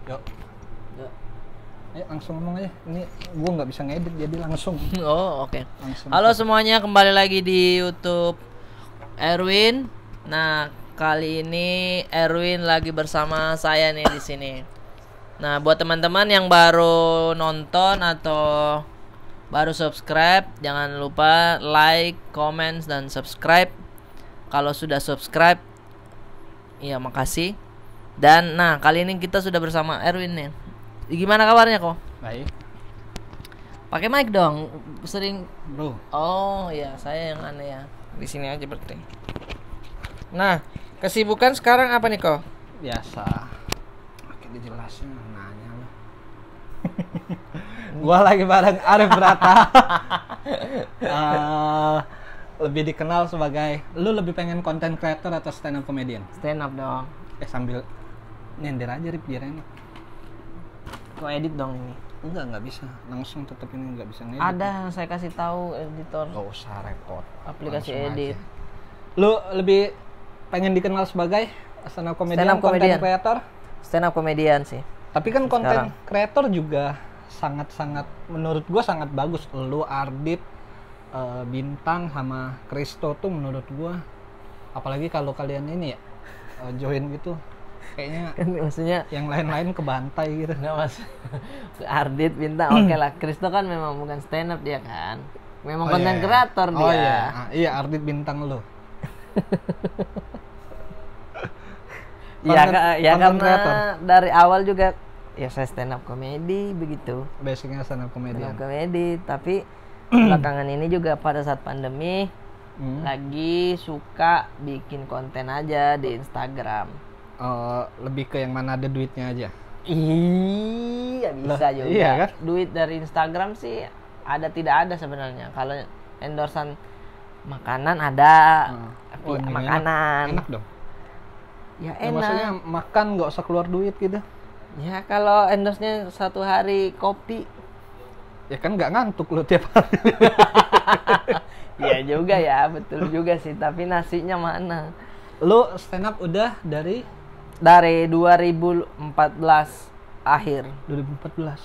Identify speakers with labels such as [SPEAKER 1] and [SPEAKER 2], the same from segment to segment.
[SPEAKER 1] Yuk.
[SPEAKER 2] Ya.
[SPEAKER 1] Ayo langsung ngomong aja. Ini gua nggak bisa ngedit jadi langsung.
[SPEAKER 2] Oh, oke.
[SPEAKER 1] Langsung.
[SPEAKER 2] Halo semuanya, kembali lagi di YouTube Erwin. Nah, kali ini Erwin lagi bersama saya nih di sini. Nah, buat teman-teman yang baru nonton atau baru subscribe, jangan lupa like, comment, dan subscribe. Kalau sudah subscribe, ya makasih. Dan nah, kali ini kita sudah bersama Erwin nih. Gimana kabarnya kok?
[SPEAKER 1] Baik.
[SPEAKER 2] Pakai mic dong. Sering.
[SPEAKER 1] Bro.
[SPEAKER 2] Oh ya, saya yang aneh ya. Di sini aja berarti. Nah, kesibukan sekarang apa nih kok?
[SPEAKER 1] Biasa. Oke, dijelasin nanya lo. Gua lagi bareng Arif Brata. Lebih dikenal sebagai, lu lebih pengen content creator atau stand up comedian?
[SPEAKER 2] Stand up dong.
[SPEAKER 1] Sambil nyender aja Rip, biar enak.
[SPEAKER 2] Kok edit dong ini?
[SPEAKER 1] Enggak bisa. Langsung tetap ini enggak bisa ngedit.
[SPEAKER 2] Ada, saya kasih tahu editor.
[SPEAKER 1] Gak usah repot.
[SPEAKER 2] Aplikasi
[SPEAKER 1] Langsung
[SPEAKER 2] edit.
[SPEAKER 1] aja. Lu lebih pengen dikenal sebagai stand up comedian,
[SPEAKER 2] Stand up
[SPEAKER 1] content
[SPEAKER 2] comedian.
[SPEAKER 1] creator?
[SPEAKER 2] Stand up comedian sih.
[SPEAKER 1] Tapi kan
[SPEAKER 2] Sekarang.
[SPEAKER 1] content creator juga sangat-sangat, menurut gua sangat bagus. Lu Ardit, Bintang sama Kristo tuh menurut gua, apalagi kalau kalian ini ya join gitu, kayaknya
[SPEAKER 2] Kan maksudnya
[SPEAKER 1] yang lain-lain kebantai gitu.
[SPEAKER 2] enggak mas. Ardit Bintang oke lah. Kristo kan memang bukan stand up dia kan. Memang konten kreator dia.
[SPEAKER 1] Oh iya. Iya, Ardit Bintang lu.
[SPEAKER 2] Ya, ya
[SPEAKER 1] content
[SPEAKER 2] karena
[SPEAKER 1] creator.
[SPEAKER 2] dari awal juga ya saya stand up comedy begitu.
[SPEAKER 1] Basicnya stand up
[SPEAKER 2] Stand
[SPEAKER 1] comedian.
[SPEAKER 2] up comedy, tapi belakangan ini juga pada saat pandemi lagi suka bikin konten aja di Instagram.
[SPEAKER 1] Lebih ke yang mana ada duitnya aja.
[SPEAKER 2] Iya bisa
[SPEAKER 1] Lah,
[SPEAKER 2] juga.
[SPEAKER 1] iya kan?
[SPEAKER 2] Duit dari Instagram sih ada tidak ada sebenarnya. Kalau endorsan makanan ada, tapi
[SPEAKER 1] ini
[SPEAKER 2] makanan.
[SPEAKER 1] Enak dong.
[SPEAKER 2] Ya
[SPEAKER 1] Ya,
[SPEAKER 2] enak.
[SPEAKER 1] maksudnya makan nggak usah keluar duit gitu.
[SPEAKER 2] Ya kalau endorse-nya satu hari kopi.
[SPEAKER 1] Ya kan nggak ngantuk lu tiap hari.
[SPEAKER 2] Ya juga ya, betul juga sih. Tapi nasinya mana?
[SPEAKER 1] Lu stand up udah dari
[SPEAKER 2] Dari 2014 akhir
[SPEAKER 1] 2014.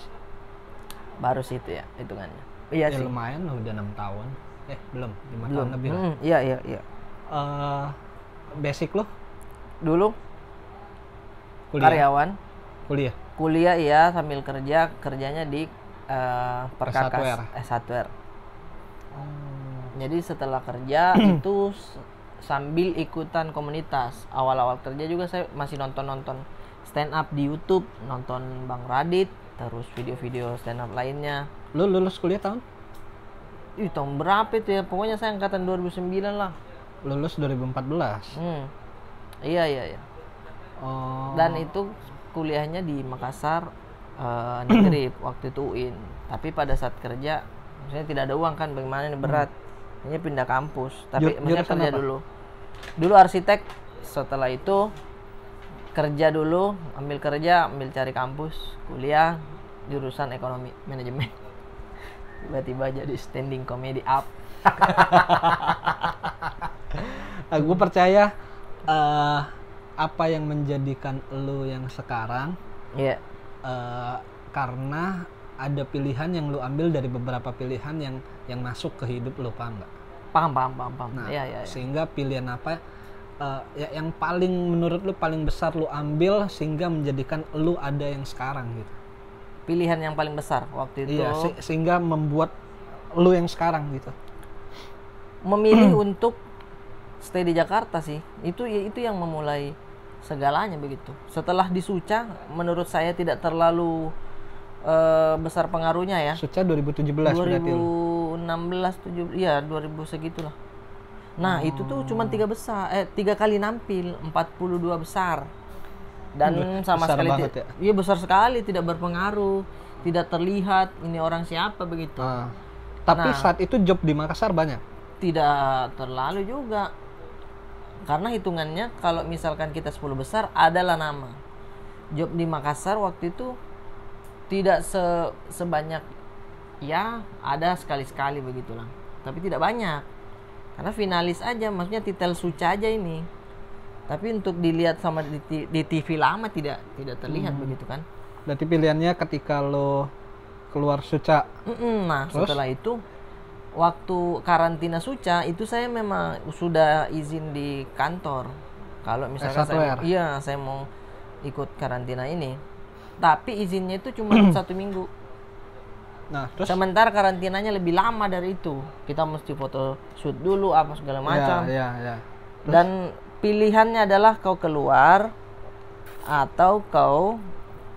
[SPEAKER 2] baru situ ya hitungannya. Iya
[SPEAKER 1] Ya
[SPEAKER 2] sih.
[SPEAKER 1] lumayan lah, udah 6 tahun. Belum, 5
[SPEAKER 2] Belum.
[SPEAKER 1] tahun lebih lah.
[SPEAKER 2] Iya.
[SPEAKER 1] Basic lu
[SPEAKER 2] Dulu
[SPEAKER 1] kuliah.
[SPEAKER 2] karyawan,
[SPEAKER 1] Kuliah.
[SPEAKER 2] kuliah iya sambil kerjanya di perkakas software. Jadi setelah kerja itu sambil ikutan komunitas. Awal-awal kerja juga saya masih nonton stand up di YouTube, nonton Bang Radit, terus video-video stand up lainnya.
[SPEAKER 1] Lu lulus kuliah tahun?
[SPEAKER 2] Tahun berapa itu ya? Pokoknya saya angkatan 2009 lah.
[SPEAKER 1] Lulus 2014.
[SPEAKER 2] Iya.
[SPEAKER 1] Oh.
[SPEAKER 2] Dan itu kuliahnya di Makassar negeri waktu itu UIN. Tapi pada saat kerja, maksudnya tidak ada uang kan, bagaimana ini berat. Ini pindah kampus. Tapi maksudnya
[SPEAKER 1] jurusan
[SPEAKER 2] kerja
[SPEAKER 1] apa?
[SPEAKER 2] dulu arsitek. Setelah itu kerja dulu, ambil cari kampus, kuliah jurusan ekonomi manajemen. Tiba-tiba jadi standing comedy up.
[SPEAKER 1] Gue percaya apa yang menjadikan lu yang sekarang,
[SPEAKER 2] Iya.
[SPEAKER 1] karena ada pilihan yang lu ambil dari beberapa pilihan yang masuk ke hidup lu, paham nggak?
[SPEAKER 2] Paham.
[SPEAKER 1] Nah,
[SPEAKER 2] Iya.
[SPEAKER 1] sehingga pilihan apa yang paling menurut lu paling besar lu ambil sehingga menjadikan lu ada yang sekarang gitu.
[SPEAKER 2] Pilihan yang paling besar waktu itu.
[SPEAKER 1] Iya, sehingga membuat lu yang sekarang gitu.
[SPEAKER 2] Memilih untuk stay di Jakarta sih. Itu yang memulai segalanya begitu. Setelah di Suca, menurut saya tidak terlalu besar pengaruhnya ya.
[SPEAKER 1] Suca 2017 berarti lu.
[SPEAKER 2] 2016 7 ya 2000 segitulah. Nah, itu tuh cuma 3 kali nampil, 42 besar. Dan sama
[SPEAKER 1] besar
[SPEAKER 2] sekali
[SPEAKER 1] banget ya?
[SPEAKER 2] Iya besar sekali, tidak berpengaruh, tidak terlihat ini orang siapa begitu.
[SPEAKER 1] Tapi
[SPEAKER 2] Nah.
[SPEAKER 1] saat itu job di Makassar banyak.
[SPEAKER 2] Tidak terlalu juga. Karena hitungannya kalau misalkan kita 10 besar adalah nama. Job di Makassar waktu itu tidak sebanyak, ya ada sekali-sekali begitulah. Tapi tidak banyak. Karena finalis aja, maksudnya titel Suca aja ini. Tapi untuk dilihat sama di TV lama tidak terlihat begitu kan.
[SPEAKER 1] Berarti pilihannya ketika lo keluar Suca.
[SPEAKER 2] Nah,
[SPEAKER 1] Terus?
[SPEAKER 2] setelah itu waktu karantina Suca itu saya memang sudah izin di kantor. Kalau misalkan saya mau ikut karantina ini. Tapi izinnya itu cuma 1 minggu.
[SPEAKER 1] Nah, terus
[SPEAKER 2] Sementara karantinanya lebih lama dari itu. Kita mesti foto shoot dulu apa segala macam.
[SPEAKER 1] ya.
[SPEAKER 2] Dan pilihannya adalah kau keluar atau kau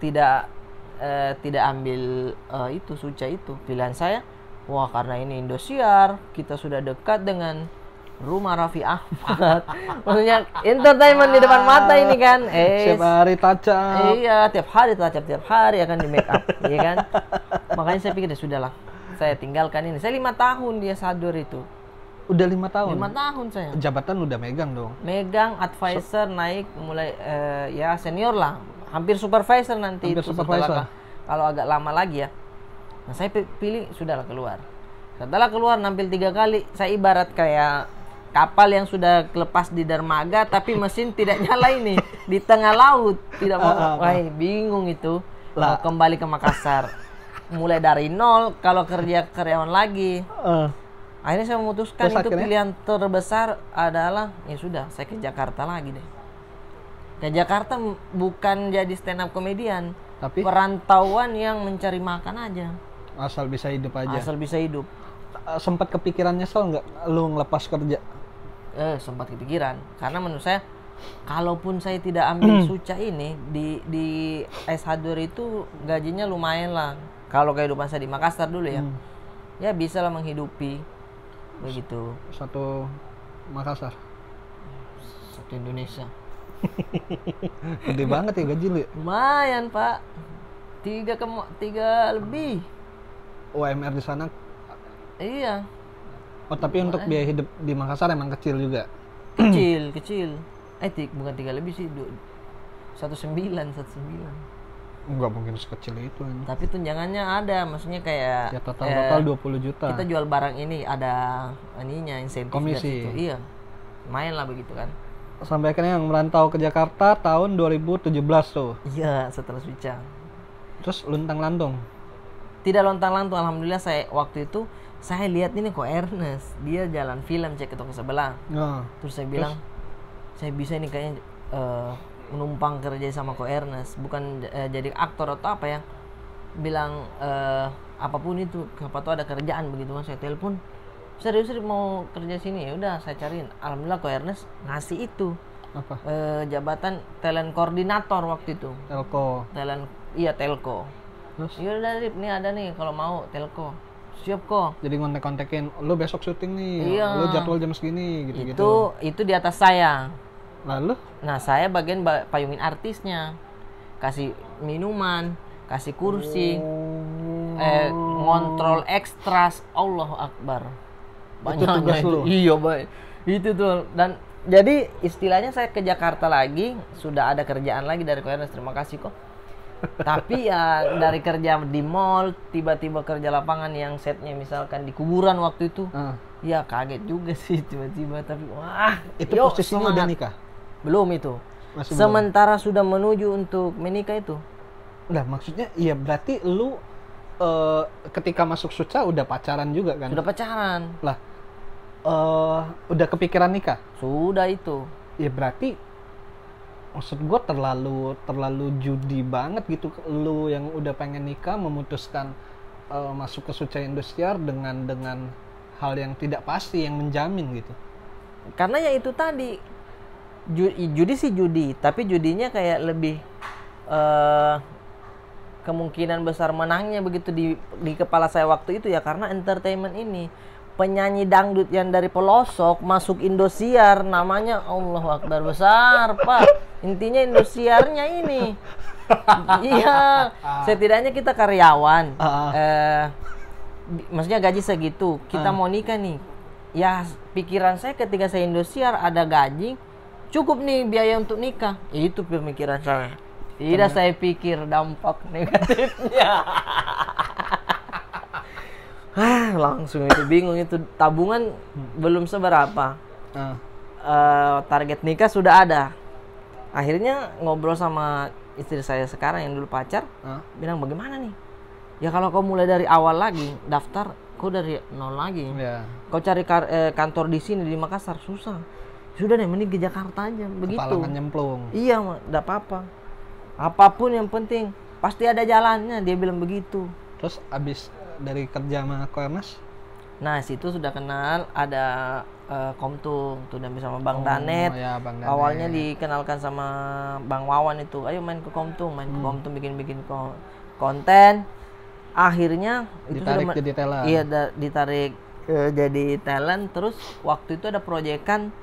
[SPEAKER 2] tidak ambil itu Suca itu. Pilihan saya, wah karena ini Indosiar, kita sudah dekat dengan rumah Raffi Ahmad. Maksudnya entertainment di depan mata ini kan.
[SPEAKER 1] Setiap hari touch up.
[SPEAKER 2] Iya, tiap hari akan di make up, iya kan? Makanya saya pikir ya sudahlah, saya tinggalkan ini. Saya 5 tahun dia Sador itu.
[SPEAKER 1] Udah 5 tahun.
[SPEAKER 2] 5 tahun saya.
[SPEAKER 1] Jabatan udah megang dong.
[SPEAKER 2] Megang advisor naik mulai ya senior lah, hampir supervisor nanti.
[SPEAKER 1] Hampir
[SPEAKER 2] itu
[SPEAKER 1] supervisor.
[SPEAKER 2] Kalau agak lama lagi ya. Nah saya pilih sudahlah keluar. Setelah keluar nampil 3 kali, saya ibarat kayak kapal yang sudah lepas di dermaga tapi mesin tidak nyala ini di tengah laut, tidak mau. Wah, bingung itu. Mau kembali ke Makassar. Mulai dari nol kalau kerja karyawan lagi. Akhirnya saya memutuskan itu pilihan terbesar adalah ya sudah, saya ke Jakarta lagi deh. Ke Jakarta bukan jadi stand up komedian,
[SPEAKER 1] tapi
[SPEAKER 2] perantauan yang mencari makan aja.
[SPEAKER 1] Asal bisa hidup aja.
[SPEAKER 2] Asal bisa hidup.
[SPEAKER 1] Sempat kepikiran nyesel nggak lu ngelepas kerja?
[SPEAKER 2] Sempat kepikiran, karena menurut saya kalaupun saya tidak ambil Suca ini di SH2 itu gajinya lumayan lah. Kalau kehidupan saya di Makassar dulu ya, ya bisa lah menghidupi begitu.
[SPEAKER 1] Satu Makassar,
[SPEAKER 2] satu Indonesia.
[SPEAKER 1] Gede banget ya gaji lu.
[SPEAKER 2] Lumayan Pak, 3 lebih.
[SPEAKER 1] UMR di sana.
[SPEAKER 2] Iya.
[SPEAKER 1] Oh tapi untuk biaya hidup di Makassar emang kecil juga.
[SPEAKER 2] Kecil. Bukan 3 lebih sih, 19.
[SPEAKER 1] Enggak mungkin sekecil itu.
[SPEAKER 2] Tapi tunjangannya ada, maksudnya kayak
[SPEAKER 1] ya total 20 juta.
[SPEAKER 2] Kita jual barang ini ada ininya, insentif
[SPEAKER 1] komisi.
[SPEAKER 2] Iya. Lumayan lah begitu kan.
[SPEAKER 1] Sampai akhirnya yang merantau ke Jakarta tahun 2017 tuh.
[SPEAKER 2] Iya, setelah Suca.
[SPEAKER 1] Terus luntang-lantung.
[SPEAKER 2] Tidak lontang-lantung, alhamdulillah saya waktu itu saya lihat ini kok Ernest, dia jalan film cek ke toko sebelah. Terus saya bilang, saya bisa ini kayaknya menumpang kerja sama Ko Ernest, bukan jadi aktor atau apa ya. Bilang apapun itu, siapa tahu ada kerjaan begitu kan. Saya telepon, serius mau kerja sini, ya udah saya cariin. Alhamdulillah Ko Ernest ngasih itu.
[SPEAKER 1] Apa?
[SPEAKER 2] Jabatan talent koordinator waktu itu.
[SPEAKER 1] Telco.
[SPEAKER 2] Telco.
[SPEAKER 1] Terus?
[SPEAKER 2] Iya udah Rip, nih ada nih kalau mau telco. Siap kok.
[SPEAKER 1] Jadi ngontek-kontekin, lu besok syuting nih, lu jadwal jam segini gitu-gitu.
[SPEAKER 2] Itu di atas saya.
[SPEAKER 1] Lalu?
[SPEAKER 2] Nah saya bagian payungin artisnya, kasih minuman, kasih kursi, ngontrol ekstras. Allahu Akbar.
[SPEAKER 1] Banyak tugas lu.
[SPEAKER 2] Iya baik. Itu tuh. Dan jadi istilahnya saya ke Jakarta lagi, sudah ada kerjaan lagi dari Ko Ernest. Terima kasih kok. Tapi ya dari kerja di mall tiba-tiba kerja lapangan yang setnya misalkan di kuburan waktu itu, ya kaget juga sih tiba-tiba. Tapi wah,
[SPEAKER 1] itu posisinya udah nikah?
[SPEAKER 2] Belum itu.
[SPEAKER 1] Masih
[SPEAKER 2] sementara belum. Sudah menuju untuk menikah itu.
[SPEAKER 1] Nah maksudnya iya berarti lu ketika masuk Suca udah pacaran juga kan?
[SPEAKER 2] Sudah pacaran.
[SPEAKER 1] Lah udah kepikiran nikah?
[SPEAKER 2] Sudah itu.
[SPEAKER 1] Ya berarti maksud gue terlalu judi banget gitu, lu yang udah pengen nikah memutuskan masuk ke Suca Indosiar dengan hal yang tidak pasti yang menjamin gitu.
[SPEAKER 2] Karena ya itu tadi judi sih judi, tapi judinya kayak lebih kemungkinan besar menangnya begitu di kepala saya waktu itu ya, karena entertainment ini penyanyi dangdut yang dari pelosok masuk Indosiar, namanya Allahu Akbar besar Pak. Intinya Indosiarnya ini. Iya, setidaknya kita karyawan. Maksudnya gaji segitu, kita mau nikah nih. Ya pikiran saya ketika saya Indosiar ada gaji, cukup nih biaya untuk nikah. Itu pemikiran saya. Tidak saya pikir dampak negatifnya. Langsung itu bingung itu, tabungan belum seberapa. Target nikah sudah ada. Akhirnya ngobrol sama istri saya sekarang yang dulu pacar
[SPEAKER 1] Hah?
[SPEAKER 2] bilang bagaimana nih? Ya kalau kau mulai dari awal lagi daftar, kau dari nol lagi.
[SPEAKER 1] Ya.
[SPEAKER 2] Kau cari kantor di sini di Makassar susah. Sudah deh, mending ke Jakarta aja begitu.
[SPEAKER 1] Kepalangan nyemplung.
[SPEAKER 2] Iya, enggak apa-apa. Apapun yang penting pasti ada jalannya, dia bilang begitu.
[SPEAKER 1] Terus abis dari kerja sama Koernas?
[SPEAKER 2] Nah, situ sudah kenal ada Komtung, tuh dan sama Bang
[SPEAKER 1] Oh,
[SPEAKER 2] Danet.
[SPEAKER 1] ya, Bang Danet.
[SPEAKER 2] Awalnya dikenalkan sama Bang Wawan itu, ayo main ke Komtung, bikin konten. Akhirnya itu
[SPEAKER 1] Ditarik
[SPEAKER 2] sudah
[SPEAKER 1] jadi talent.
[SPEAKER 2] Iya, ditarik jadi talent. Terus waktu itu ada proyekan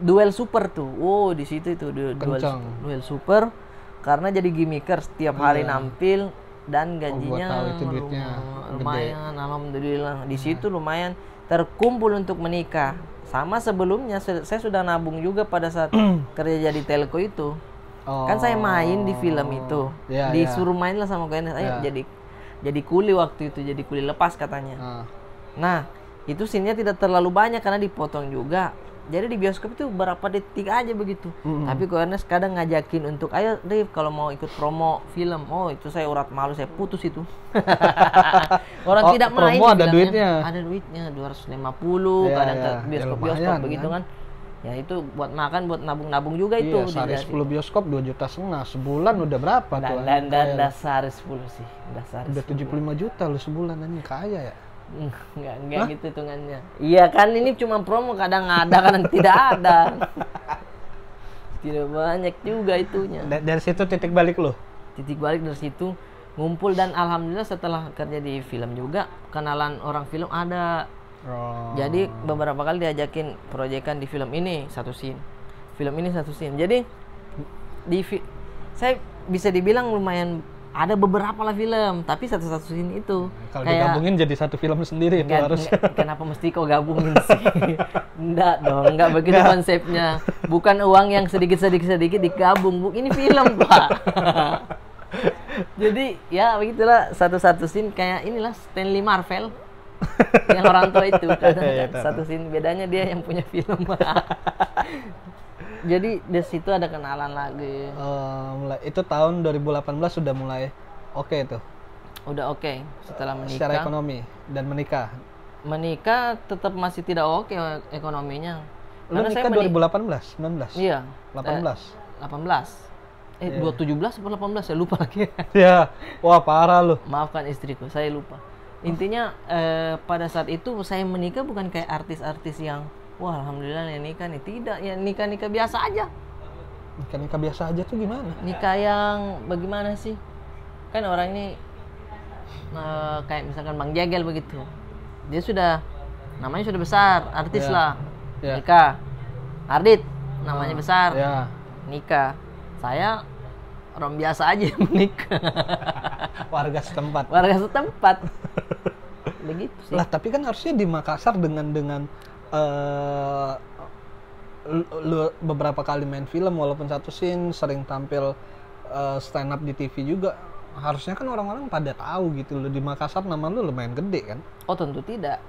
[SPEAKER 2] Duel Super tuh. Oh, di situ itu Duel Super karena jadi gimmicker setiap hari nampil dan gajinya
[SPEAKER 1] tahu itu duitnya
[SPEAKER 2] lumayan, alhamdulillah. Di situ lumayan terkumpul untuk menikah. Sama sebelumnya saya sudah nabung juga pada saat kerja jadi telco itu. Kan saya main di film itu.
[SPEAKER 1] Ya,
[SPEAKER 2] Disuruh main lah sama Koernas, ayo jadi kuli waktu itu, jadi kuli lepas katanya. Nah, itu scene-nya tidak terlalu banyak karena dipotong juga. Jadi di bioskop itu berapa detik aja begitu. Tapi Koernas kadang ngajakin untuk, ayo Rif kalau mau ikut promo film. Oh, itu saya urat malu, saya putus itu. Orang tidak main
[SPEAKER 1] promo ada
[SPEAKER 2] filmnya.
[SPEAKER 1] duitnya.
[SPEAKER 2] Ada duitnya 250
[SPEAKER 1] Ya,
[SPEAKER 2] kadang ke
[SPEAKER 1] ya.
[SPEAKER 2] bioskop-bioskop
[SPEAKER 1] Ya, lumayan,
[SPEAKER 2] begitu kan. Ya itu buat makan, buat nabung-nabung juga itu.
[SPEAKER 1] Iya, sehari 10 bioskop 2,5 juta. Sebulan udah berapa tuh?
[SPEAKER 2] Dan dasar 10 sih. Dasar
[SPEAKER 1] Udah 75 juta lu sebulan, anjing kaya ya.
[SPEAKER 2] Enggak gitu hitungannya. Iya kan, ini cuma promo, kadang ada kadang tidak ada. Tidak banyak juga itunya.
[SPEAKER 1] Dari situ titik balik lu.
[SPEAKER 2] Titik balik dari situ ngumpul, dan alhamdulillah setelah kerja di film juga kenalan orang film ada. Jadi beberapa kali diajakin proyekan di film ini satu scene. Film ini satu scene. Jadi saya bisa dibilang lumayan ada beberapa lah film, tapi satu-satu scene itu.
[SPEAKER 1] Kalau digabungin jadi satu film sendiri itu harus.
[SPEAKER 2] Kenapa mesti kau gabungin sih? Enggak dong, enggak begitu konsepnya. Bukan uang yang sedikit digabung. Ini film, Pak. Jadi ya begitulah, satu-satu scene kayak inilah Stanley Marvel. Yang orang tua itu kan. Satu scene, bedanya dia yang punya film. Jadi di situ ada kenalan lagi.
[SPEAKER 1] Mulai itu tahun 2018 sudah mulai oke tuh.
[SPEAKER 2] Udah oke setelah menikah.
[SPEAKER 1] Secara ekonomi dan menikah.
[SPEAKER 2] Menikah tetap masih tidak oke ekonominya.
[SPEAKER 1] Lu nikah 2018, 19?
[SPEAKER 2] Iya.
[SPEAKER 1] 18.
[SPEAKER 2] 17 atau 18 saya lupa lagi.
[SPEAKER 1] Ya, wah parah lu.
[SPEAKER 2] Maafkan istriku, saya lupa. Intinya pada saat itu saya menikah bukan kayak artis-artis yang wah alhamdulillah ya nikah nih, tidak, ya nikah biasa aja.
[SPEAKER 1] Nikah biasa aja tuh gimana?
[SPEAKER 2] Nikah yang bagaimana sih? Kan orang ini kayak misalkan Bang Jegel begitu. Dia sudah namanya sudah besar, artis lah. Nikah. Ardit namanya besar. Nikah. Saya orang biasa aja menikah.
[SPEAKER 1] Warga setempat.
[SPEAKER 2] Begitu sih.
[SPEAKER 1] Lah tapi kan harusnya di Makassar dengan lu beberapa kali main film walaupun satu scene, sering tampil stand up di TV juga, harusnya kan orang-orang pada tahu gitu. Lu di Makassar nama lu lumayan gede kan?
[SPEAKER 2] Oh tentu tidak.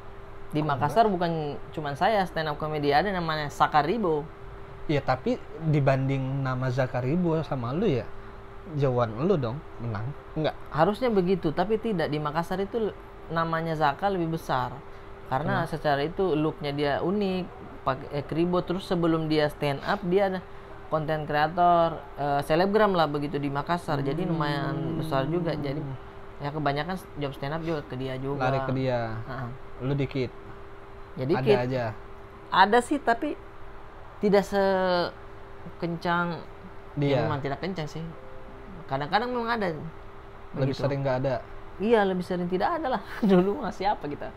[SPEAKER 2] Di Makassar bukan cuma saya stand up comedy, ada namanya Zakaribo.
[SPEAKER 1] Iya, tapi dibanding nama Zakaribo sama lu ya jauhan lu dong menang. Enggak.
[SPEAKER 2] Harusnya begitu, tapi tidak. Di Makassar itu namanya Zaka lebih besar. Karena secara itu looknya dia unik, pakai kribo. Terus sebelum dia stand up dia ada konten kreator, selebgram lah begitu di Makassar. Jadi lumayan besar juga. Jadi ya kebanyakan job stand up juga ke dia juga.
[SPEAKER 1] Lari ke dia. Lu dikit.
[SPEAKER 2] Jadi
[SPEAKER 1] ada aja.
[SPEAKER 2] Ada sih, tapi tidak sekencang dia. Ya, memang tidak kencang sih. Kadang-kadang memang ada.
[SPEAKER 1] Lebih sering nggak ada.
[SPEAKER 2] Iya, lebih sering tidak ada lah. Dulu masih apa kita.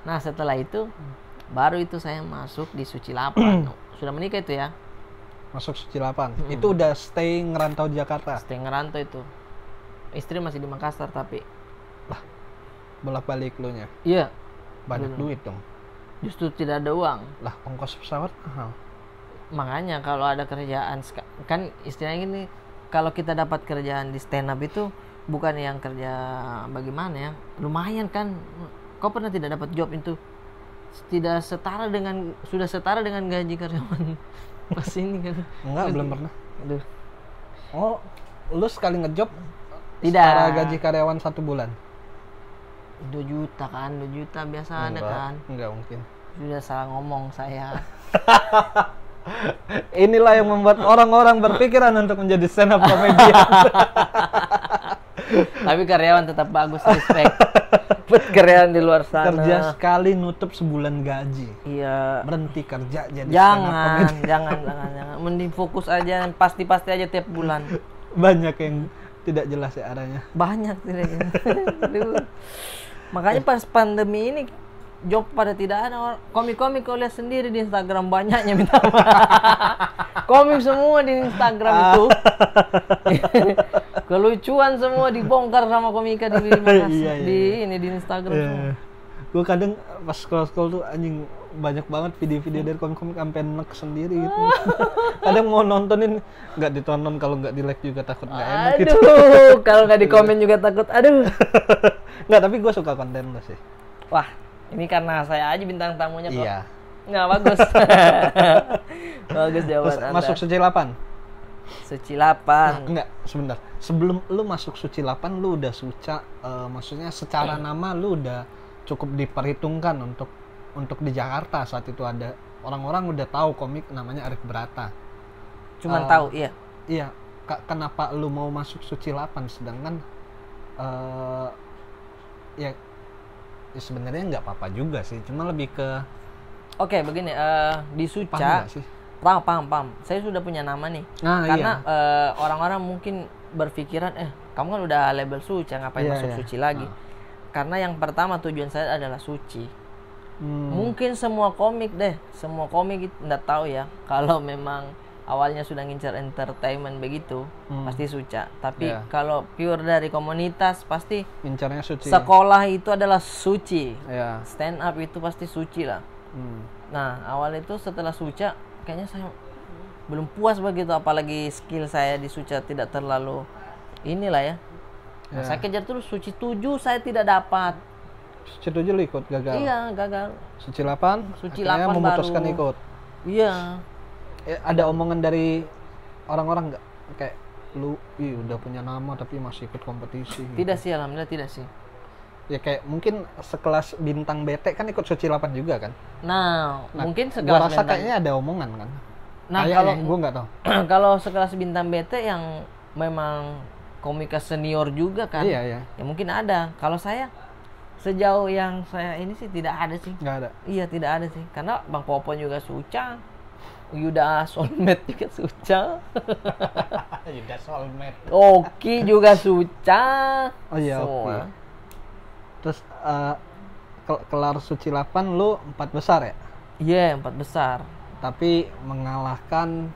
[SPEAKER 2] Nah setelah itu baru itu saya masuk di Suci 8. Sudah menikah itu ya.
[SPEAKER 1] Masuk Suci 8. Itu udah stay ngerantau di Jakarta.
[SPEAKER 2] Stay ngerantau itu. Istri masih di Makassar tapi.
[SPEAKER 1] Lah, bolak-balik lu nya.
[SPEAKER 2] Iya.
[SPEAKER 1] Banyak duit dong.
[SPEAKER 2] Justru tidak ada uang.
[SPEAKER 1] Lah, ongkos pesawat mahal.
[SPEAKER 2] Makanya kalau ada kerjaan kan istilahnya gini, kalau kita dapat kerjaan di stand up itu bukan yang kerja bagaimana ya. Lumayan kan. Kau pernah tidak dapat job itu sudah setara dengan gaji karyawan pas ini kan?
[SPEAKER 1] Enggak, belum pernah.
[SPEAKER 2] Aduh.
[SPEAKER 1] Oh, lu sekali ngejob
[SPEAKER 2] Tidak.
[SPEAKER 1] setara gaji karyawan 1 bulan?
[SPEAKER 2] 2 juta kan, 2 juta biasa ada kan.
[SPEAKER 1] Enggak mungkin.
[SPEAKER 2] Sudah salah ngomong saya.
[SPEAKER 1] Inilah yang membuat orang-orang berpikiran untuk menjadi stand up comedian.
[SPEAKER 2] Tapi karyawan tetap bagus, respect. Buat karyawan di luar sana.
[SPEAKER 1] Kerja sekali nutup sebulan gaji.
[SPEAKER 2] Iya.
[SPEAKER 1] Berhenti kerja jadi stand up comedian.
[SPEAKER 2] Jangan. Mending fokus aja, pasti aja tiap bulan.
[SPEAKER 1] Banyak yang tidak jelas ya arahnya.
[SPEAKER 2] Banyak tidak ya. Aduh. Makanya pas pandemi ini job pada tidak ada. Komik-komik kau lihat sendiri di Instagram banyaknya minta komik semua di Instagram itu. Kelucuan semua dibongkar sama komika di
[SPEAKER 1] Iya.
[SPEAKER 2] di Instagram semua.
[SPEAKER 1] Gue kadang pas scroll tuh anjing banyak banget video-video dari komik-komik sampai nek sendiri gitu. Kadang mau nontonin nggak ditonton, kalau nggak di like juga takut nggak enak gitu.
[SPEAKER 2] Aduh, kalau nggak di komen juga takut. Aduh.
[SPEAKER 1] Nggak, tapi gue suka konten lo sih.
[SPEAKER 2] Wah, ini karena saya aja bintang tamunya kok.
[SPEAKER 1] Iya.
[SPEAKER 2] Nggak bagus. Bagus jawaban
[SPEAKER 1] Terus
[SPEAKER 2] Anda.
[SPEAKER 1] masuk Suci 8.
[SPEAKER 2] Suci 8.
[SPEAKER 1] Enggak, sebentar. Sebelum lu masuk Suci 8 lu udah suca, maksudnya secara nama lu udah cukup diperhitungkan untuk di Jakarta saat itu ada orang-orang udah tahu komik namanya Arif Brata.
[SPEAKER 2] Cuman tahu, iya.
[SPEAKER 1] Iya, kenapa lu mau masuk Suci 8 sedangkan ya sebenarnya nggak apa-apa juga sih, cuma lebih ke
[SPEAKER 2] Oke, begini, di
[SPEAKER 1] paham
[SPEAKER 2] Suca,
[SPEAKER 1] nggak sih?
[SPEAKER 2] paham. Saya sudah punya nama nih.
[SPEAKER 1] Nah,
[SPEAKER 2] Karena orang-orang mungkin berpikiran, kamu kan udah label Suca, ngapain
[SPEAKER 1] Iya,
[SPEAKER 2] masuk
[SPEAKER 1] iya.
[SPEAKER 2] Suci lagi? Karena yang pertama tujuan saya adalah suci.
[SPEAKER 1] Hmm.
[SPEAKER 2] Mungkin semua komik nggak tahu ya. Kalau memang awalnya sudah ngincar entertainment begitu, pasti Suca. Tapi
[SPEAKER 1] Iya.
[SPEAKER 2] kalau pure dari komunitas, pasti
[SPEAKER 1] Incarnya suci.
[SPEAKER 2] sekolah itu adalah suci.
[SPEAKER 1] Ya.
[SPEAKER 2] Stand up itu pasti suci lah. Nah, awal itu setelah Suca, kayaknya saya belum puas begitu, apalagi skill saya di Suca tidak terlalu inilah ya. Nah, saya kejar terus Suci 7 saya tidak dapat.
[SPEAKER 1] Suci 7 lu ikut gagal.
[SPEAKER 2] Iya, gagal.
[SPEAKER 1] Suci 8
[SPEAKER 2] Suci
[SPEAKER 1] akhirnya
[SPEAKER 2] 8
[SPEAKER 1] memutuskan
[SPEAKER 2] baru.
[SPEAKER 1] ikut.
[SPEAKER 2] Iya.
[SPEAKER 1] Ada omongan dari orang-orang nggak kayak lu udah punya nama tapi masih ikut kompetisi?
[SPEAKER 2] Tidak sih, alhamdulillah tidak sih.
[SPEAKER 1] Ya kayak mungkin sekelas Bintang BT kan ikut Suci 8 juga kan?
[SPEAKER 2] Nah, mungkin
[SPEAKER 1] Gua
[SPEAKER 2] sekelas
[SPEAKER 1] rasa
[SPEAKER 2] bintang.
[SPEAKER 1] kayaknya ada omongan kan.
[SPEAKER 2] Nah,
[SPEAKER 1] Kayaknya,
[SPEAKER 2] kalau
[SPEAKER 1] gua nggak tahu.
[SPEAKER 2] kalau sekelas bintang BT yang memang komika senior juga kan.
[SPEAKER 1] Iya.
[SPEAKER 2] Ya mungkin ada. Kalau saya sejauh yang saya ini sih tidak ada sih.
[SPEAKER 1] Nggak ada.
[SPEAKER 2] Iya, tidak ada sih. Karena Bang Popon juga Suca. Yuda Soulmate juga Suca.
[SPEAKER 1] Yuda Soulmate.
[SPEAKER 2] Oki juga Suca.
[SPEAKER 1] Oh iya,
[SPEAKER 2] semua.
[SPEAKER 1] Oki. Terus kelar Suci 8 lu 4 besar ya?
[SPEAKER 2] Iya, 4 besar.
[SPEAKER 1] Tapi mengalahkan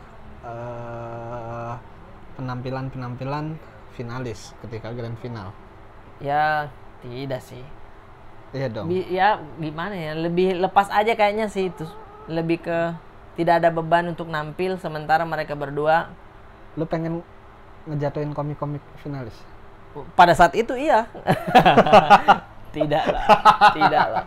[SPEAKER 1] penampilan finalis ketika grand final.
[SPEAKER 2] Ya, tidak sih.
[SPEAKER 1] Iya dong.
[SPEAKER 2] Ya, gimana ya? Lebih lepas aja kayaknya sih itu. Lebih ke tidak ada beban untuk nampil sementara mereka berdua.
[SPEAKER 1] Lu pengen ngejatuhin komik-komik finalis?
[SPEAKER 2] Pada saat itu iya. Tidak lah.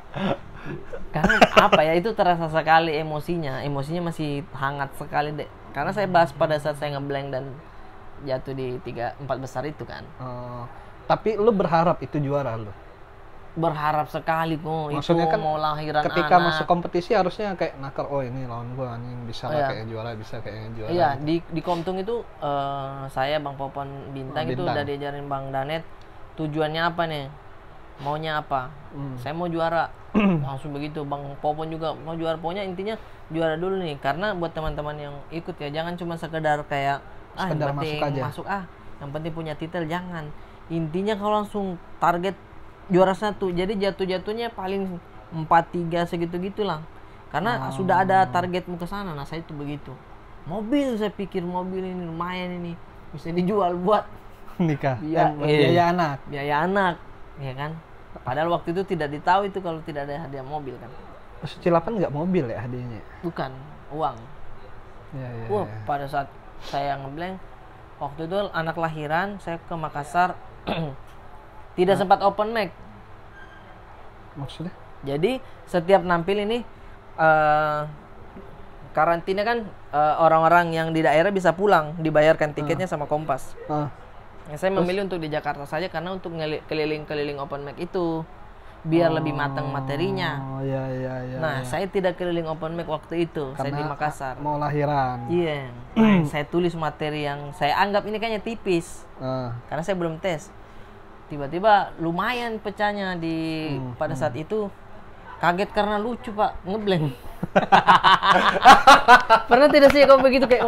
[SPEAKER 2] Karena apa ya, itu terasa sekali emosinya masih hangat sekali deh. Karena saya bahas pada saat saya ngeblank dan jatuh di 3-4 besar itu kan.
[SPEAKER 1] Tapi lu berharap itu juara lu?
[SPEAKER 2] Berharap sekali kok.
[SPEAKER 1] Maksudnya
[SPEAKER 2] itu
[SPEAKER 1] kan
[SPEAKER 2] mau lahiran
[SPEAKER 1] ketika
[SPEAKER 2] anak.
[SPEAKER 1] masuk kompetisi harusnya kayak nakar, oh ini lawan gua nih bisa lah kayak juara, bisa kayak juara.
[SPEAKER 2] Iya, di Komtung itu saya Bang Popon Bintang itu
[SPEAKER 1] Bintang.
[SPEAKER 2] udah diajarin Bang Danet tujuannya apa nih, maunya apa. Saya mau juara. Langsung begitu. Bang Popon juga mau juara, pokoknya intinya juara dulu nih. Karena buat teman-teman yang ikut ya, jangan cuma sekedar kayak
[SPEAKER 1] Sekedar
[SPEAKER 2] yang penting
[SPEAKER 1] masuk aja.
[SPEAKER 2] masuk yang penting punya titel, jangan. Intinya kalau langsung target juara 1, jadi jatuh-jatuhnya paling 4-3 segitu-gitulah. Karena sudah ada targetmu ke sana. Nah, saya itu begitu. Mobil, saya pikir mobil ini lumayan ini bisa dijual buat
[SPEAKER 1] Nikah.
[SPEAKER 2] Iya,
[SPEAKER 1] Biaya anak.
[SPEAKER 2] biaya anak, ya kan? Padahal waktu itu tidak ditahu itu kalau tidak ada hadiah mobil kan.
[SPEAKER 1] Suci 8 nggak mobil ya hadiahnya?
[SPEAKER 2] Bukan, uang.
[SPEAKER 1] Iya.
[SPEAKER 2] Wah, pada saat saya ngeblank, waktu itu anak lahiran, saya ke Makassar, tidak sempat open mic.
[SPEAKER 1] Maksudnya?
[SPEAKER 2] Jadi setiap nampil ini karantina kan, orang-orang yang di daerah bisa pulang, dibayarkan tiketnya sama Kompas. Saya memilih untuk di Jakarta saja karena untuk keliling-keliling open mic itu biar lebih matang materinya.
[SPEAKER 1] Oh iya iya iya.
[SPEAKER 2] Nah,
[SPEAKER 1] iya.
[SPEAKER 2] saya tidak keliling open mic waktu itu. Saya di
[SPEAKER 1] Karena
[SPEAKER 2] Makassar.
[SPEAKER 1] mau lahiran.
[SPEAKER 2] Iya. Nah, saya tulis materi yang saya anggap ini kayaknya tipis. Karena saya belum tes. Tiba-tiba lumayan pecahnya pada saat itu. Kaget karena lucu, Pak. Ngeblank. Pernah tidak sih kau begitu kayak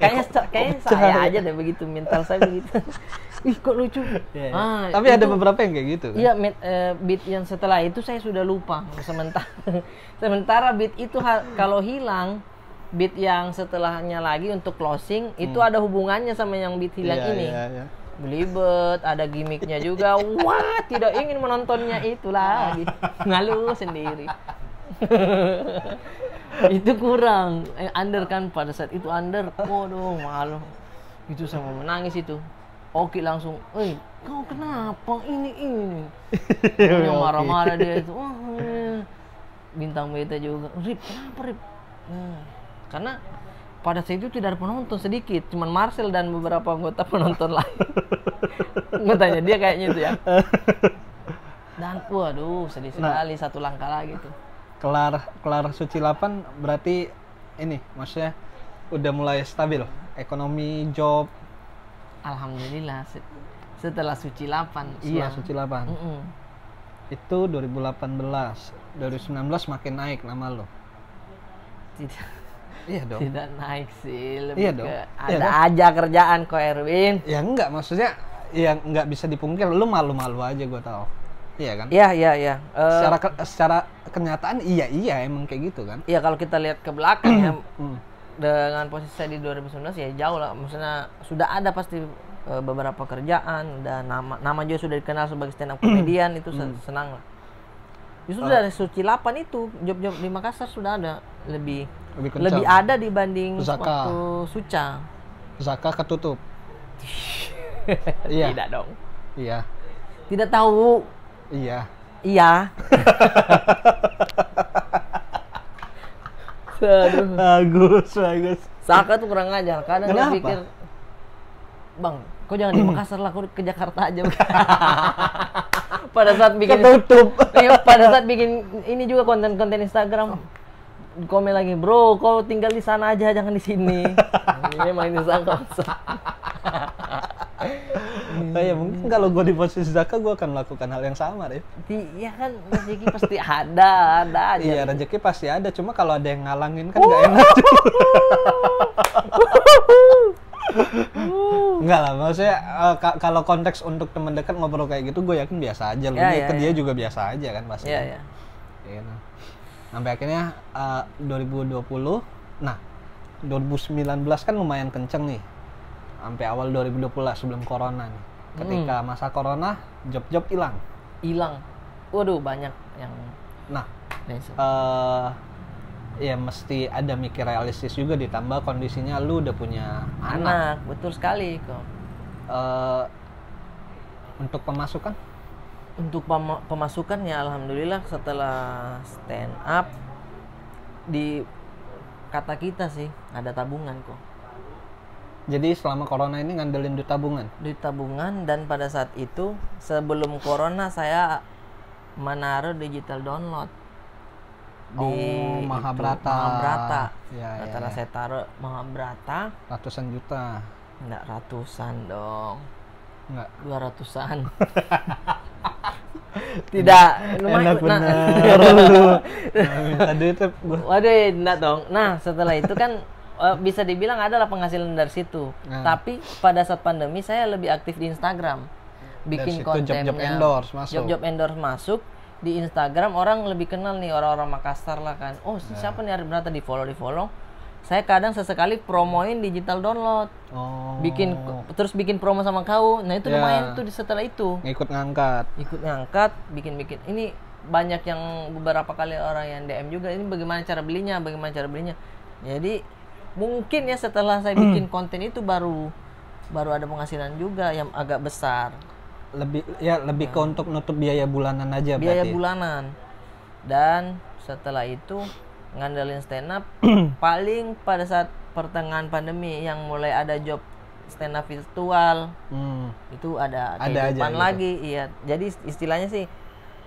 [SPEAKER 2] kayaknya saya aja deh begitu, mental saya begitu. Ih, kok lucu.
[SPEAKER 1] Yeah. Tapi ada beberapa yang kayak gitu kan?
[SPEAKER 2] Iya, beat yang setelah itu saya sudah lupa. Sementara beat itu kalau hilang, beat yang setelahnya lagi untuk closing itu ada hubungannya sama yang beat hilang ini.
[SPEAKER 1] Yeah.
[SPEAKER 2] Belibet, ada gimmicknya juga. Wah, tidak ingin menontonnya itu lagi. Ngalu sendiri. Itu kurang. Under kan pada saat itu under. Waduh, malu. Itu sama menangis itu. Oki langsung, kau kenapa ini? Dia marah-marah dia itu. Bintang beta juga. Rip, kenapa Rip? Karena pada saat itu tidak ada penonton sedikit, cuman Marcel dan beberapa anggota penonton lain. Ngetanya dia kayaknya itu ya. Dan waduh, sedih sekali, satu langkah lagi tuh.
[SPEAKER 1] Kelar Suci 8 berarti ini maksudnya udah mulai stabil ekonomi, job.
[SPEAKER 2] Alhamdulillah setelah Suci 8.
[SPEAKER 1] Setelah Suci 8. Itu 2018, 2019 makin naik nama lo.
[SPEAKER 2] Tidak.
[SPEAKER 1] Iya dong.
[SPEAKER 2] Tidak naik sih, lebih
[SPEAKER 1] iya
[SPEAKER 2] ke
[SPEAKER 1] dong.
[SPEAKER 2] ada aja kerjaan kok Erwin.
[SPEAKER 1] Ya enggak, maksudnya ya enggak bisa dipungkir, lu malu-malu aja gue tahu. Iya kan?
[SPEAKER 2] Iya.
[SPEAKER 1] Secara kenyataan iya emang kayak gitu kan?
[SPEAKER 2] Iya, kalau kita lihat ke belakang ya, dengan posisi saya di 2019 ya jauh lah. Maksudnya sudah ada pasti beberapa kerjaan dan nama juga sudah dikenal sebagai stand up comedian itu senang lah. Justru dari Suci 8 itu job-job di Makassar sudah ada lebih ada dibanding
[SPEAKER 1] Zaka.
[SPEAKER 2] waktu Suca.
[SPEAKER 1] Zaka ketutup. Iya.
[SPEAKER 2] Tidak dong.
[SPEAKER 1] Iya.
[SPEAKER 2] Tidak tahu.
[SPEAKER 1] Iya.
[SPEAKER 2] Aduh.
[SPEAKER 1] Bagus.
[SPEAKER 2] Zaka tuh kurang ajar. Kadang dia
[SPEAKER 1] Kenapa?
[SPEAKER 2] pikir, Bang, kau jangan di Makassar lah, kau ke Jakarta aja. Pada saat bikin
[SPEAKER 1] ketutup.
[SPEAKER 2] Pada saat bikin ini juga konten-konten Instagram. Komen lagi, bro, kau tinggal di sana aja, jangan di sini. Ini main Zaka.
[SPEAKER 1] Ya mungkin kalau gue di posisi Zaka gue akan melakukan hal yang sama deh.
[SPEAKER 2] Iya kan, rezeki pasti ada aja.
[SPEAKER 1] Iya, rezeki pasti ada, cuma kalau ada yang ngalangin kan nggak enak. Enggak lah, maksudnya kalau konteks untuk teman dekat ngobrol kayak gitu gue yakin biasa aja. Dia juga biasa aja kan pasti.
[SPEAKER 2] Iya.
[SPEAKER 1] Gitu. Sampai akhirnya 2020, nah 2019 kan lumayan kenceng nih. Sampai awal 2020 lah, sebelum corona nih. Ketika masa corona, job-job hilang.
[SPEAKER 2] Waduh, banyak yang.
[SPEAKER 1] Nah, ya mesti ada mikir realistis juga, ditambah kondisinya lu udah punya anak.
[SPEAKER 2] Betul sekali kok.
[SPEAKER 1] Untuk pemasukan?
[SPEAKER 2] Untuk pemasukan ya alhamdulillah setelah stand up di kata kita sih ada tabungan kok.
[SPEAKER 1] Jadi selama corona ini ngandelin duit tabungan?
[SPEAKER 2] Duit tabungan, dan pada saat itu sebelum corona saya menaruh digital download di
[SPEAKER 1] Mahabharata.
[SPEAKER 2] Ya. Saya taruh Mahabharata
[SPEAKER 1] Ratusan juta.
[SPEAKER 2] Enggak ratusan dong.
[SPEAKER 1] Enggak.
[SPEAKER 2] 200-an. Tidak, lumayan.
[SPEAKER 1] Enak bener lu. Minta duit gua.
[SPEAKER 2] Waduh, enggak dong. Nah, setelah itu kan bisa dibilang adalah penghasilan dari situ. Tapi pada saat pandemi saya lebih aktif di Instagram. Bikin kontennya. Job-job endorse masuk. Di Instagram orang lebih kenal nih, orang-orang Makassar lah kan. Oh, siapa nih Arif Brata, di follow. Saya kadang sesekali promoin digital download. Terus bikin promo sama kau. Nah, itu lumayan tuh setelah itu.
[SPEAKER 1] Ikut ngangkat,
[SPEAKER 2] bikin. Ini banyak yang beberapa kali orang yang DM juga, ini bagaimana cara belinya. Jadi mungkin ya setelah saya bikin konten itu baru ada penghasilan juga yang agak besar.
[SPEAKER 1] Lebih ke untuk nutup biaya bulanan aja.
[SPEAKER 2] Biaya bulanan. Dan setelah itu ngandelin stand up paling pada saat pertengahan pandemi yang mulai ada job stand up virtual. Itu ada kehidupan
[SPEAKER 1] aja
[SPEAKER 2] lagi, iya. Jadi istilahnya sih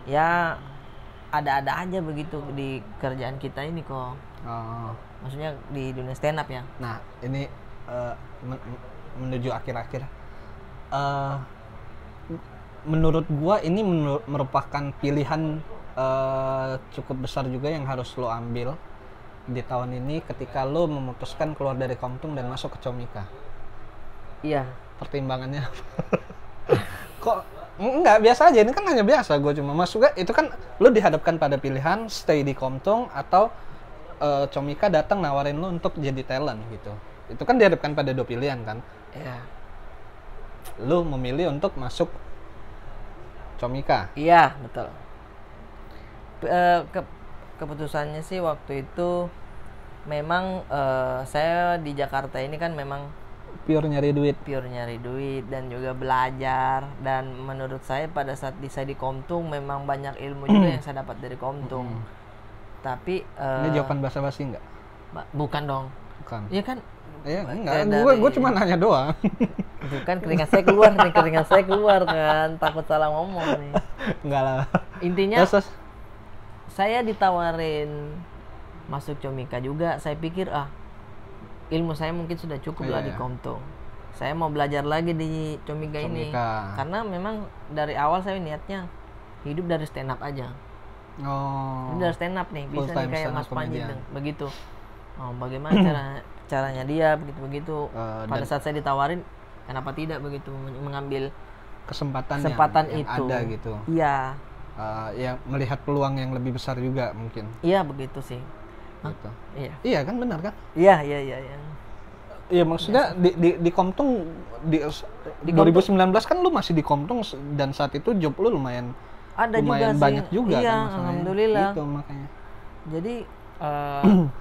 [SPEAKER 2] ya ada-ada aja begitu di kerjaan kita ini kok. Maksudnya di dunia stand up ya.
[SPEAKER 1] Nah, ini menuju akhir-akhir. Menurut gua ini merupakan pilihan cukup besar juga yang harus lo ambil di tahun ini ketika lo memutuskan keluar dari Komtung dan masuk ke Comika.
[SPEAKER 2] Iya.
[SPEAKER 1] Pertimbangannya kok enggak biasa aja, ini kan hanya biasa. Gue cuma masuk, itu kan lo dihadapkan pada pilihan stay di Komtung atau Comika datang nawarin lo untuk jadi talent gitu. Itu kan dihadapkan pada 2 pilihan kan.
[SPEAKER 2] Iya.
[SPEAKER 1] Lo memilih untuk masuk Comika.
[SPEAKER 2] Iya, betul. Keputusannya sih waktu itu memang saya di Jakarta ini kan memang
[SPEAKER 1] Pure nyari duit
[SPEAKER 2] dan juga belajar, dan menurut saya pada saat saya di Komtung memang banyak ilmu juga yang saya dapat dari Komtung. Tapi
[SPEAKER 1] ini jawaban basa-basi enggak?
[SPEAKER 2] Bukan dong.
[SPEAKER 1] Bukan.
[SPEAKER 2] Iya kan?
[SPEAKER 1] Iya, enggak. Gue cuma nanya doang.
[SPEAKER 2] Bukan, keringat saya keluar kan, takut salah ngomong nih.
[SPEAKER 1] Enggak lah.
[SPEAKER 2] Intinya
[SPEAKER 1] Terus.
[SPEAKER 2] Saya ditawarin masuk Comika juga. Saya pikir ilmu saya mungkin sudah cukup lah di Komtung. Saya mau belajar lagi di Comika ini. Karena memang dari awal saya niatnya hidup dari stand up aja. Hidup dari stand up nih, bisa nih kayak Mas Panji begitu. Bagaimana caranya dia begitu. Pada saat saya ditawarin, kenapa tidak begitu mengambil kesempatan yang itu
[SPEAKER 1] ada gitu.
[SPEAKER 2] Iya.
[SPEAKER 1] Yang melihat peluang yang lebih besar juga mungkin.
[SPEAKER 2] Iya, begitu sih.
[SPEAKER 1] Gitu.
[SPEAKER 2] Iya
[SPEAKER 1] kan, benar kan?
[SPEAKER 2] Iya.
[SPEAKER 1] Iya, maksudnya di Komtung di 2019 kan lu masih di Komtung, dan saat itu job lu lumayan
[SPEAKER 2] juga
[SPEAKER 1] banyak
[SPEAKER 2] sih.
[SPEAKER 1] juga
[SPEAKER 2] iya,
[SPEAKER 1] kan,
[SPEAKER 2] alhamdulillah.
[SPEAKER 1] Gitu makanya.
[SPEAKER 2] Jadi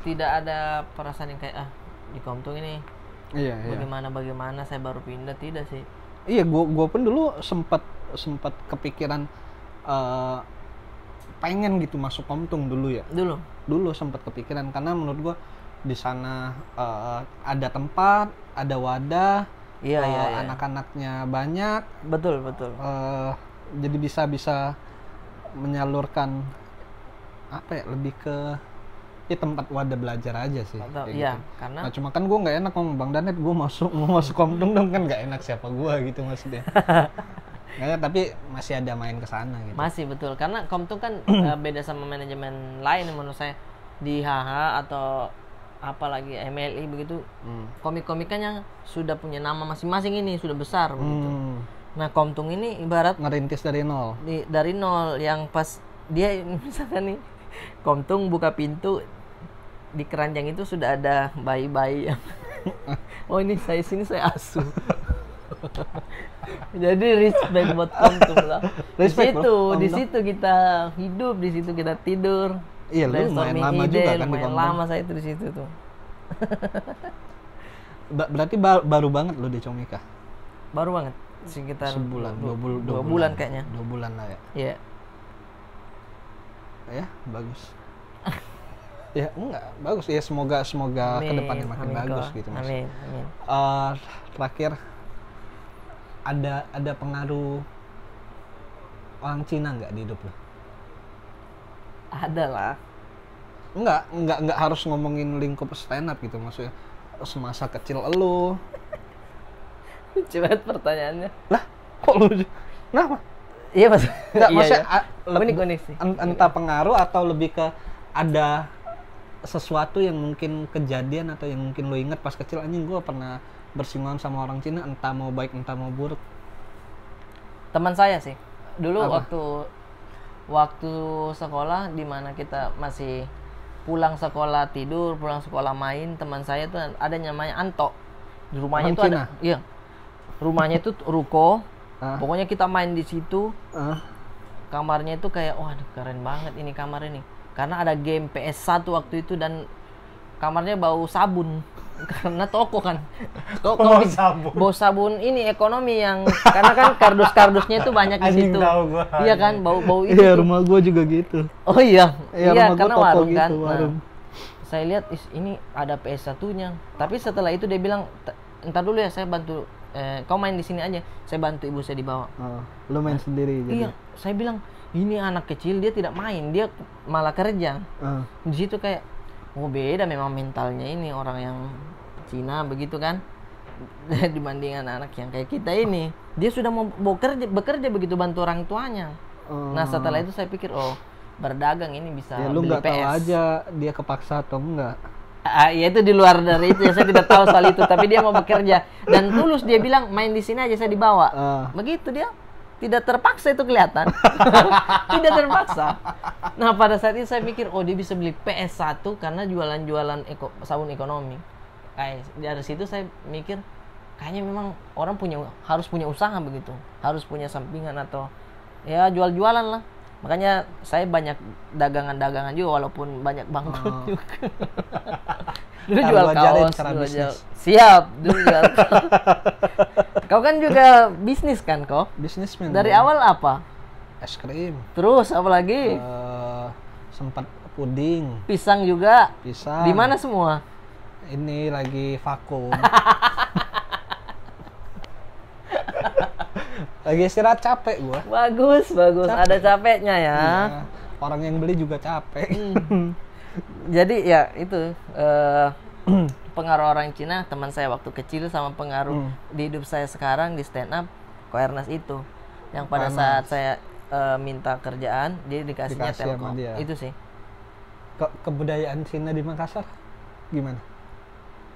[SPEAKER 2] tidak ada perasaan yang kayak di Komtung ini.
[SPEAKER 1] Iya.
[SPEAKER 2] Bagaimana saya baru pindah, tidak sih.
[SPEAKER 1] Iya, gua pun dulu sempat kepikiran pengen gitu masuk Komtung dulu ya. Dulu sempat kepikiran karena menurut gua di sana ada tempat, ada wadah, anak-anaknya banyak.
[SPEAKER 2] Betul.
[SPEAKER 1] Jadi bisa menyalurkan lebih ke tempat wadah belajar aja sih.
[SPEAKER 2] Iya,
[SPEAKER 1] gitu.
[SPEAKER 2] karena
[SPEAKER 1] cuma kan gue nggak enak ngomong, Bang Danet gue mau masuk Komtung dong, kan nggak enak siapa gue gitu maksudnya. Nggak, tapi masih ada main ke sana gitu.
[SPEAKER 2] Masih, betul, karena Komtung kan beda sama manajemen lain menurut saya. Di HH atau apalagi MLI begitu, komik-komikannya sudah punya nama masing-masing, ini sudah besar begitu. Nah, Komtung ini ibarat
[SPEAKER 1] ngerintis dari nol.
[SPEAKER 2] Dari nol, yang pas dia misalkan nih Komtung buka pintu, di keranjang itu sudah ada bayi-bayi yang ini saya asuh. Jadi respect buat Komtung lah. Di situ kita hidup, di situ kita tidur.
[SPEAKER 1] Iya, lu lumayan lama juga kan di Komtung.
[SPEAKER 2] Lama saya itu di situ tuh.
[SPEAKER 1] Berarti baru banget lu di Comika?
[SPEAKER 2] Baru banget, sekitar
[SPEAKER 1] sebulan,
[SPEAKER 2] 2 bulan kayaknya.
[SPEAKER 1] 2 bulan lah ya.
[SPEAKER 2] Iya.
[SPEAKER 1] Ya, bagus. Ya, enggak, bagus ya, semoga ke depannya makin bagus gitu Mas.
[SPEAKER 2] Amin.
[SPEAKER 1] Terakhir, ada pengaruh orang Cina nggak di hidup lo?
[SPEAKER 2] Ada lah.
[SPEAKER 1] Enggak harus ngomongin lingkup stand up gitu, maksudnya semasa kecil lo.
[SPEAKER 2] Coba pertanyaannya.
[SPEAKER 1] Lah, kok lu? Kenapa?
[SPEAKER 2] Iya, Mas.
[SPEAKER 1] Enggak, maksudnya
[SPEAKER 2] unik sih.
[SPEAKER 1] Entah pengaruh atau lebih ke ada sesuatu yang mungkin kejadian atau yang mungkin lo inget pas kecil, anjing gue pernah bersinggungan sama orang Cina, entah mau baik entah mau buruk.
[SPEAKER 2] Teman saya sih. Dulu waktu sekolah, di mana kita masih pulang sekolah tidur, pulang sekolah main, teman saya tuh ada namanya Anto. Di rumahnya itu ada, iya. Rumahnya itu ruko. Pokoknya kita main di situ. Kamarnya itu kayak, wah keren banget ini kamar ini. Karena ada game PS1 waktu itu, dan kamarnya bau sabun. Karena toko kan. Bau sabun ini ekonomi yang, karena kan kardus-kardusnya itu banyak di situ. Iya kan, bau itu.
[SPEAKER 1] Iya, rumah gua juga gitu.
[SPEAKER 2] Oh iya. Iya, karena warung
[SPEAKER 1] gitu,
[SPEAKER 2] kan.
[SPEAKER 1] Warung.
[SPEAKER 2] Nah, saya lihat ini ada PS1-nya. Tapi setelah itu dia bilang entar dulu ya, saya bantu, kau main di sini aja, saya bantu ibu saya dibawa.
[SPEAKER 1] Lu main sendiri jadi.
[SPEAKER 2] Iya, saya bilang ini anak kecil, dia tidak main, dia malah kerja. Di situ kayak, oh beda memang mentalnya ini orang yang Cina begitu kan, dibanding anak-anak yang kayak kita ini. Dia sudah mau bekerja begitu bantu orang tuanya. Nah setelah itu saya pikir, oh berdagang ini bisa
[SPEAKER 1] Ya, lu
[SPEAKER 2] beli
[SPEAKER 1] nggak tahu
[SPEAKER 2] PS.
[SPEAKER 1] aja dia kepaksa atau enggak.
[SPEAKER 2] Ya itu di luar dari itu ya, saya tidak tahu soal itu, tapi dia mau bekerja dan tulus, dia bilang main di sini aja, saya dibawa. Begitu dia, tidak terpaksa itu kelihatan. Tidak terpaksa. Nah pada saat itu saya mikir, oh dia bisa beli PS1 karena jualan-jualan sabun ekonomi. Dari situ saya mikir kayaknya memang orang harus punya usaha begitu, harus punya sampingan atau ya jual-jualan lah. Makanya saya banyak dagangan-dagangan juga walaupun banyak bangkrut juga. Dulu
[SPEAKER 1] Ntar
[SPEAKER 2] jual
[SPEAKER 1] gua ajarin
[SPEAKER 2] kaos,
[SPEAKER 1] cara
[SPEAKER 2] dulu
[SPEAKER 1] bisnis.
[SPEAKER 2] siap, dulu jual kaos. Kau kan juga bisnis kan kau?
[SPEAKER 1] Bisnismen.
[SPEAKER 2] Dari
[SPEAKER 1] gua.
[SPEAKER 2] awal apa?
[SPEAKER 1] Es krim.
[SPEAKER 2] Terus apa lagi?
[SPEAKER 1] Sempat puding,
[SPEAKER 2] Pisang juga.
[SPEAKER 1] pisang.
[SPEAKER 2] Di mana semua?
[SPEAKER 1] Ini lagi vakum. Lagi istirahat, capek gua.
[SPEAKER 2] Bagus. Ada capeknya ya.
[SPEAKER 1] Iya, orang yang beli juga capek.
[SPEAKER 2] Jadi ya itu pengaruh orang Cina, teman saya waktu kecil, sama pengaruh di hidup saya sekarang di stand up, Ko Ernest itu. Yang pada saat saya minta kerjaan, dia dikasihnya
[SPEAKER 1] Dikasih sama
[SPEAKER 2] Telkom.
[SPEAKER 1] dia.
[SPEAKER 2] Itu sih.
[SPEAKER 1] Kebudayaan Cina di Makassar gimana?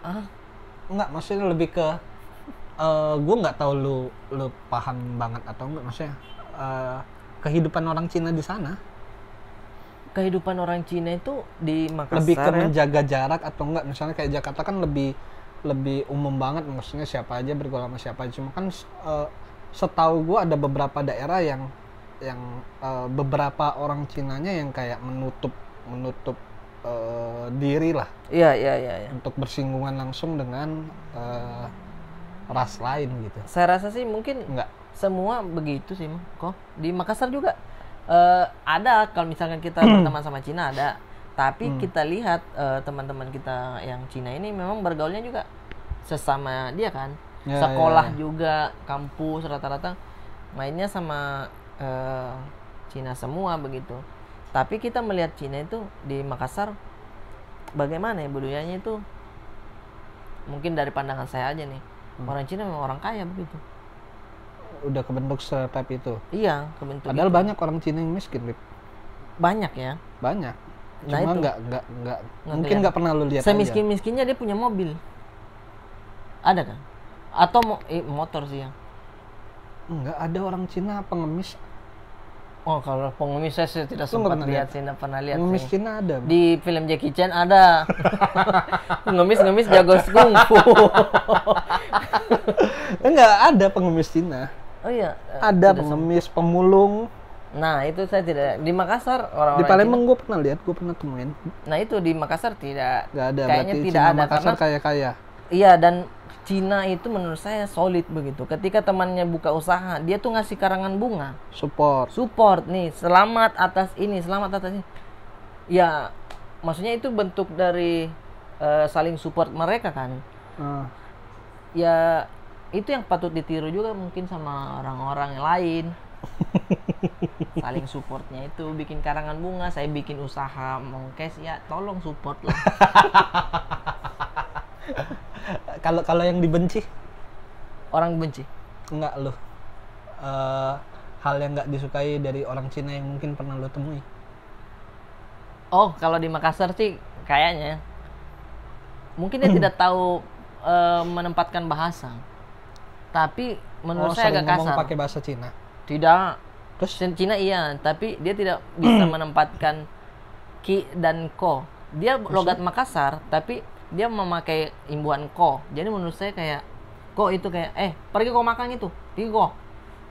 [SPEAKER 2] Ah,
[SPEAKER 1] Enggak, maksudnya lebih ke gue nggak tahu lu paham banget atau enggak, maksudnya kehidupan orang Cina di sana
[SPEAKER 2] kehidupan orang Cina itu di Makassar
[SPEAKER 1] lebih ke
[SPEAKER 2] ya?
[SPEAKER 1] menjaga jarak atau enggak? Misalnya kayak Jakarta kan lebih umum banget, maksudnya siapa aja bergaul sama siapa aja. Cuma kan setahu gue ada beberapa daerah yang beberapa orang Cinanya yang kayak menutup diri lah
[SPEAKER 2] Iya.
[SPEAKER 1] untuk bersinggungan langsung dengan ras lain gitu.
[SPEAKER 2] Saya rasa sih mungkin
[SPEAKER 1] Enggak.
[SPEAKER 2] semua begitu sih, kok di Makassar juga ada. Kalau misalkan kita berteman sama Cina ada, tapi kita lihat teman-teman kita yang Cina ini memang bergaulnya juga sesama dia kan, sekolah juga, kampus rata-rata mainnya sama Cina semua begitu. Tapi kita melihat Cina itu di Makassar bagaimana ya budayanya itu, mungkin dari pandangan saya aja nih, orang Cina memang orang kaya begitu.
[SPEAKER 1] Udah kebentuk stereotip itu.
[SPEAKER 2] Iya, kebentuk.
[SPEAKER 1] Padahal
[SPEAKER 2] itu.
[SPEAKER 1] banyak orang Cina yang miskin, Lip.
[SPEAKER 2] Banyak ya.
[SPEAKER 1] Banyak.
[SPEAKER 2] Nah,
[SPEAKER 1] Cuma
[SPEAKER 2] itu.
[SPEAKER 1] nggak mungkin
[SPEAKER 2] kelihatan.
[SPEAKER 1] nggak pernah lu lihat aja.
[SPEAKER 2] Semiskin-miskinnya dia punya mobil. Ada kan? Atau motor sih ya.
[SPEAKER 1] Nggak ada orang Cina pengemis.
[SPEAKER 2] Oh, kalau pengemis saya sih tidak
[SPEAKER 1] Lu nggak
[SPEAKER 2] sempat
[SPEAKER 1] pernah
[SPEAKER 2] lihat
[SPEAKER 1] lihat?
[SPEAKER 2] sih, tidak pernah lihat
[SPEAKER 1] Pengemis
[SPEAKER 2] sih.
[SPEAKER 1] Cina ada. Bro.
[SPEAKER 2] Di film Jackie Chan ada. Ngemis jago kungfu.
[SPEAKER 1] Nggak ada pengemis Cina.
[SPEAKER 2] Oh iya.
[SPEAKER 1] Ada
[SPEAKER 2] tidak
[SPEAKER 1] pengemis, pemulung.
[SPEAKER 2] Nah, itu saya tidak. Di Makassar
[SPEAKER 1] Di
[SPEAKER 2] orang-orang
[SPEAKER 1] Palembang gue pernah lihat, gue pernah temuin.
[SPEAKER 2] Cina. Nah, itu di Makassar tidak.
[SPEAKER 1] Nggak ada.
[SPEAKER 2] Kayaknya
[SPEAKER 1] Berarti
[SPEAKER 2] tidak
[SPEAKER 1] Cina
[SPEAKER 2] ada
[SPEAKER 1] Makassar
[SPEAKER 2] karena
[SPEAKER 1] kaya-kaya.
[SPEAKER 2] iya, dan Cina itu menurut saya solid begitu. Ketika temannya buka usaha, dia tuh ngasih karangan bunga.
[SPEAKER 1] Support.
[SPEAKER 2] Nih, selamat atas ini, selamat atas ini. Ya, maksudnya itu bentuk dari saling support mereka kan. Ya, itu yang patut ditiru juga mungkin sama orang-orang yang lain. Saling supportnya itu, bikin karangan bunga, saya bikin usaha mongkes, ya tolong support lah.
[SPEAKER 1] Kalau yang dibenci,
[SPEAKER 2] Orang benci.
[SPEAKER 1] enggak lu. Hal yang nggak disukai dari orang Cina yang mungkin pernah lu temui.
[SPEAKER 2] Oh, kalau di Makassar sih kayaknya mungkin dia tidak tahu menempatkan bahasa. Tapi menurut saya agak
[SPEAKER 1] sering ngomong
[SPEAKER 2] kasar.
[SPEAKER 1] pakai bahasa Cina.
[SPEAKER 2] Tidak.
[SPEAKER 1] Terus
[SPEAKER 2] Cina iya, tapi dia tidak bisa menempatkan ki dan ko. Dia logat Makassar, tapi dia memakai imbuhan ko. Jadi menurut saya kayak ko itu kayak pergi kau makan itu, pergi kau.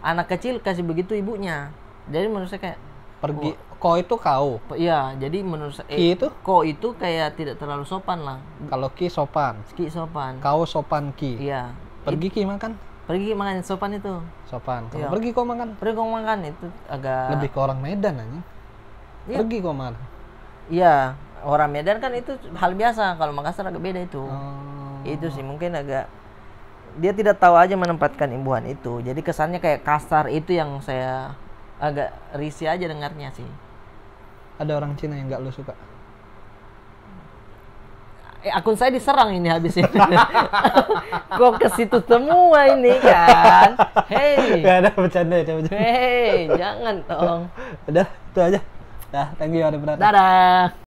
[SPEAKER 2] Anak kecil kasih begitu ibunya. Jadi menurut saya kayak
[SPEAKER 1] pergi. Ko itu kau.
[SPEAKER 2] iya, jadi menurut saya
[SPEAKER 1] Ki itu?
[SPEAKER 2] ko itu kayak tidak terlalu sopan lah.
[SPEAKER 1] Kalau ki sopan.
[SPEAKER 2] Ki sopan.
[SPEAKER 1] Kau sopan ki.
[SPEAKER 2] Iya.
[SPEAKER 1] Pergi ki makan.
[SPEAKER 2] Pergi makan sopan itu.
[SPEAKER 1] Sopan. Kalau
[SPEAKER 2] Iya.
[SPEAKER 1] pergi kau makan.
[SPEAKER 2] Pergi kau makan itu agak
[SPEAKER 1] Lebih ke orang Medan aja.
[SPEAKER 2] Iya.
[SPEAKER 1] Pergi kau makan.
[SPEAKER 2] Iya, orang Medan kan itu hal biasa. Kalau Makassar agak beda itu.
[SPEAKER 1] Oh.
[SPEAKER 2] Itu sih mungkin agak dia tidak tahu aja menempatkan imbuhan itu. Jadi kesannya kayak kasar, itu yang saya agak risih aja dengarnya sih.
[SPEAKER 1] Ada orang Cina yang nggak lu suka?
[SPEAKER 2] Akun saya diserang ini habis ini. Kok ke situ semua ini kan? Hey,
[SPEAKER 1] Gak ada bercanda ya, bercanda.
[SPEAKER 2] hey, jangan dong.
[SPEAKER 1] Udah, itu aja. Dah, thank you, Arif Brata.
[SPEAKER 2] Dadah.